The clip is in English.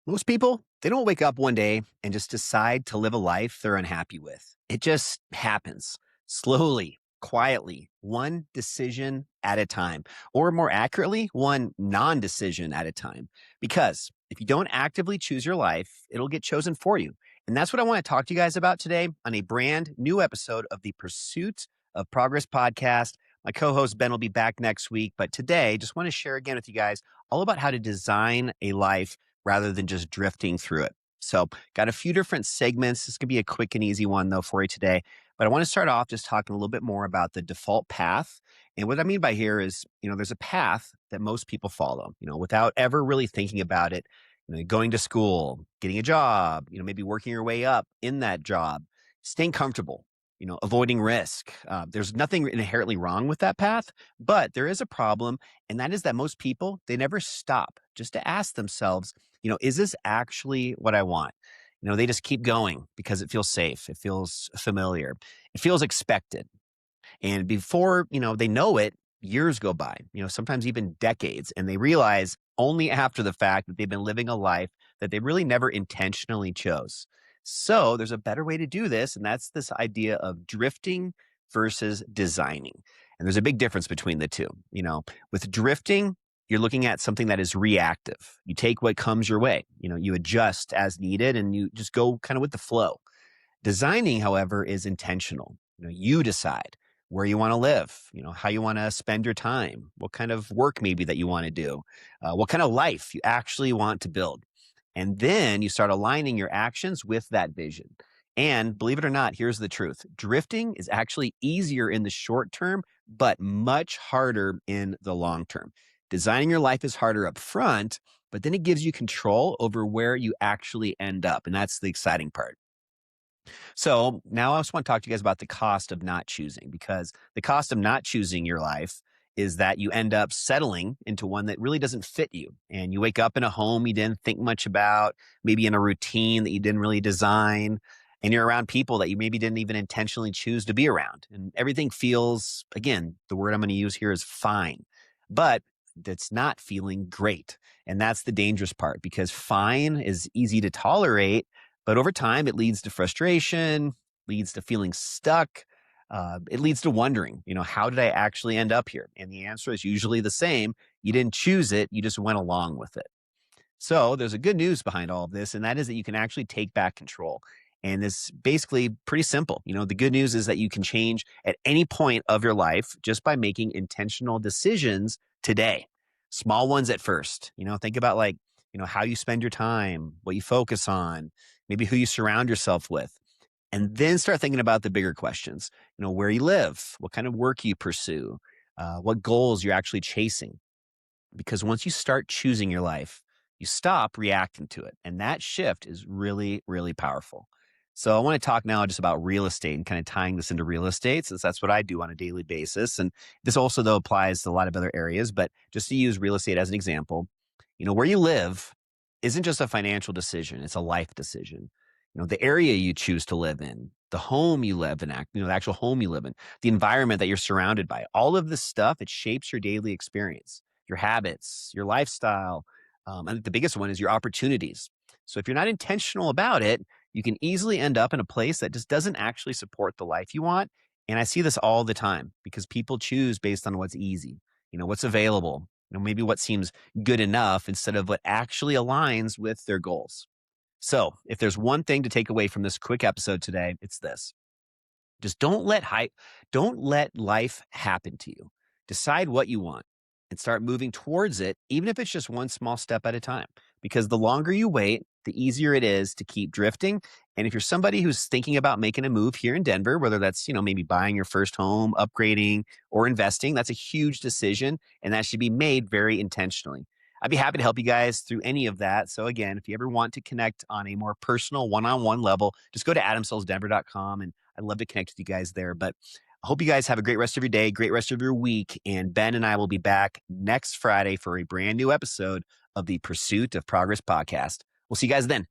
Most people, they don't wake up one day and just decide to live a life they're unhappy with. It just happens slowly, quietly, one decision at a time, or more accurately, one non decision at a time. Because if you don't actively choose your life, it'll get chosen for you. And that's what I want to talk to you guys about today on a brand new episode of the Pursuit of Progress podcast. My co host Ben will be back next week. But today, just want to share again with you guys all about how to design a life rather than just drifting through it. So, got a few different segments. This could be a quick and easy one, though, for you today. But I want to start off just talking a little bit more about the default path. And what I mean by here is, there's a path that most people follow, without ever really thinking about it. Going to school, getting a job, maybe working your way up in that job, staying comfortable, avoiding risk. There's nothing inherently wrong with that path, but there is a problem. And that is that most people, they never stop just to ask themselves, is this actually what I want? They just keep going because it feels safe. It feels familiar. It feels expected. And before, they know it, years go by, sometimes even decades, and they realize only after the fact that they've been living a life that they really never intentionally chose. So there's a better way to do this, and that's this idea of drifting versus designing. And there's a big difference between the two. With drifting, you're looking at something that is reactive. You take what comes your way, you adjust as needed and you just go kind of with the flow. Designing, however, is intentional. You decide where you want to live, how you want to spend your time, what kind of work maybe that you want to do, what kind of life you actually want to build. And then you start aligning your actions with that vision. And believe it or not, here's the truth. Drifting is actually easier in the short term, but much harder in the long term. Designing your life is harder up front, but then it gives you control over where you actually end up. And that's the exciting part. So now I just want to talk to you guys about the cost of not choosing, because the cost of not choosing your life is that you end up settling into one that really doesn't fit you. And you wake up in a home you didn't think much about, maybe in a routine that you didn't really design, and you're around people that you maybe didn't even intentionally choose to be around. And everything feels, again, the word I'm going to use here is fine, but that's not feeling great. And that's the dangerous part, because fine is easy to tolerate, but over time, it leads to frustration, leads to feeling stuck. It leads to wondering, how did I actually end up here? And the answer is usually the same. You didn't choose it. You just went along with it. So there's a good news behind all of this, and that is that you can actually take back control. And it's basically pretty simple. The good news is that you can change at any point of your life just by making intentional decisions today. Small ones at first. Think about how you spend your time, what you focus on, maybe who you surround yourself with. And then start thinking about the bigger questions, where you live, what kind of work you pursue, what goals you're actually chasing. Because once you start choosing your life, you stop reacting to it. And that shift is really, really powerful. So I want to talk now just about real estate and kind of tying this into real estate, since that's what I do on a daily basis. And this also, though, applies to a lot of other areas. But just to use real estate as an example, where you live isn't just a financial decision. It's a life decision. The area you choose to live in, the home you live in, the actual home you live in, the environment that you're surrounded by, all of this stuff, it shapes your daily experience, your habits, your lifestyle. And the biggest one is your opportunities. So if you're not intentional about it, you can easily end up in a place that just doesn't actually support the life you want. And I see this all the time because people choose based on what's easy, what's available, maybe what seems good enough instead of what actually aligns with their goals. So if there's one thing to take away from this quick episode today, it's this. Just don't let life happen to you. Decide what you want and start moving towards it, even if it's just one small step at a time. Because the longer you wait, the easier it is to keep drifting. And if you're somebody who's thinking about making a move here in Denver, whether that's, maybe buying your first home, upgrading, or investing, that's a huge decision, and that should be made very intentionally. I'd be happy to help you guys through any of that. So again, if you ever want to connect on a more personal one-on-one level, just go to adamsellsdenver.com, and I'd love to connect with you guys there. But I hope you guys have a great rest of your day, great rest of your week. And Ben and I will be back next Friday for a brand new episode of the Pursuit of Progress podcast. We'll see you guys then.